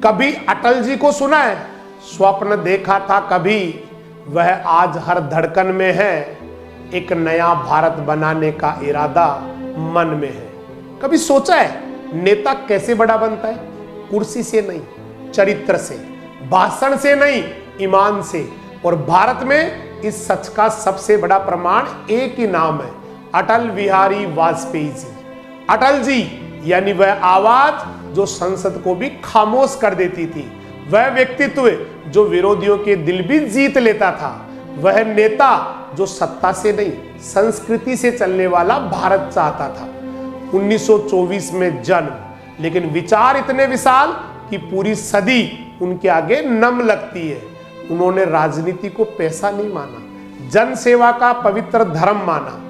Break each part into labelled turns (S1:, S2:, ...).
S1: कभी अटल जी को सुना है? स्वप्न देखा था कभी, वह आज हर धड़कन में है। एक नया भारत बनाने का इरादा मन में है। कभी सोचा है नेता कैसे बड़ा बनता है? कुर्सी से नहीं, चरित्र से, भाषण से नहीं, ईमान से। और भारत में इस सच का सबसे बड़ा प्रमाण एक ही नाम है, अटल बिहारी वाजपेयी जी। अटल जी यानी वह आवाज जो संसद को भी खामोश कर देती थी, वह व्यक्तित्व जो विरोधियों के दिल भी जीत लेता था, वह नेता जो सत्ता से नहीं संस्कृति से चलने वाला भारत चाहता था। 1924 में जन्म, लेकिन विचार इतने विशाल कि पूरी सदी उनके आगे नम लगती है। उन्होंने राजनीति को पैसा नहीं माना, जन सेवा का पवित्र धर्म माना।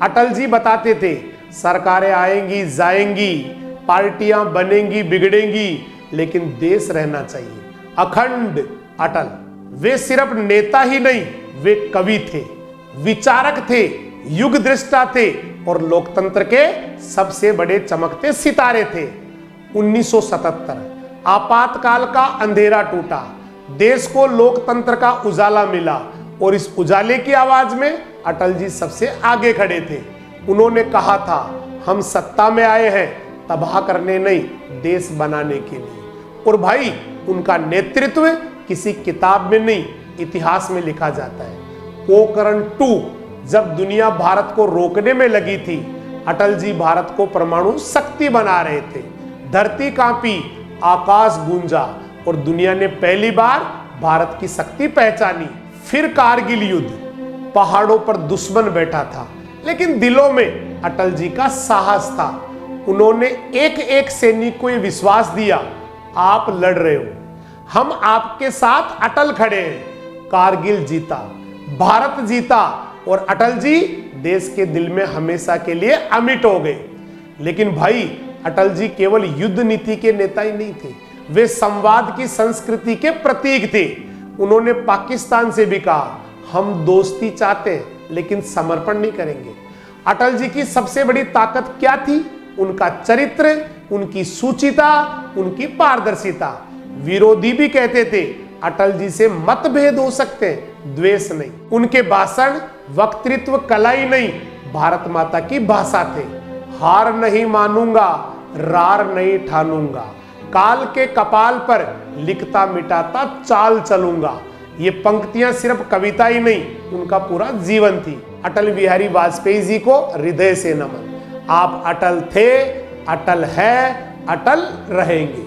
S1: अटल जी बताते थे सरकारें आएंगी जाएंगी, पार्टियां बनेंगी बिगड़ेंगी, लेकिन देश रहना चाहिए अखंड अटल। वे सिर्फ नेता ही नहीं, वे कवि थे, विचारक थे, युग दृष्टा थे और लोकतंत्र के सबसे बड़े चमकते सितारे थे। 1977 आपातकाल का अंधेरा टूटा, देश को लोकतंत्र का उजाला मिला और इस उजाले की आवाज में अटल जी सबसे आगे खड़े थे। उन्होंने कहा था हम सत्ता में आए हैं तबाह करने नहीं, देश बनाने के लिए। और भाई उनका नेतृत्व किसी किताब में नहीं, इतिहास में लिखा जाता है। पोखरण 2 जब दुनिया भारत को रोकने में लगी थी, अटल जी भारत को परमाणु शक्ति बना रहे थे। धरती कांपी, आकाश गूंजा और दुनिया ने पहली बार भारत की शक्ति पहचानी। फिर कारगिल युद्ध, पहाड़ों पर दुश्मन बैठा था, लेकिन दिलों में अटल जी का साहस था। उन्होंने एक एक सैनिक को यह विश्वास दिया, आप लड़ रहे हो, हम आपके साथ अटल खड़े हैं। कारगिल जीता, भारत जीता और अटल जी देश के दिल में हमेशा के लिए अमिट हो गए। लेकिन भाई अटल जी केवल युद्ध नीति के नेता ही नहीं थे, वे संवाद की संस्कृति के प्रतीक थे। उन्होंने पाकिस्तान से भी कहा हम दोस्ती चाहते हैं लेकिन समर्पण नहीं करेंगे। अटल जी की सबसे बड़ी ताकत क्या थी? उनका चरित्र, उनकी सूचिता, उनकी पारदर्शिता। विरोधी भी कहते थे अटल जी से मतभेद हो सकते हैं, द्वेष नहीं। उनके भाषण वक्तृत्व कला ही नहीं, भारत माता की भाषा थे। हार नहीं मानूंगा, रार नहीं ठानूंगा, काल के कपाल पर लिखता मिटाता चाल चलूंगा। ये पंक्तियां सिर्फ कविता ही नहीं, उनका पूरा जीवन थी। अटल बिहारी वाजपेयी जी को हृदय से नमन। आप अटल थे, अटल है, अटल रहेंगे।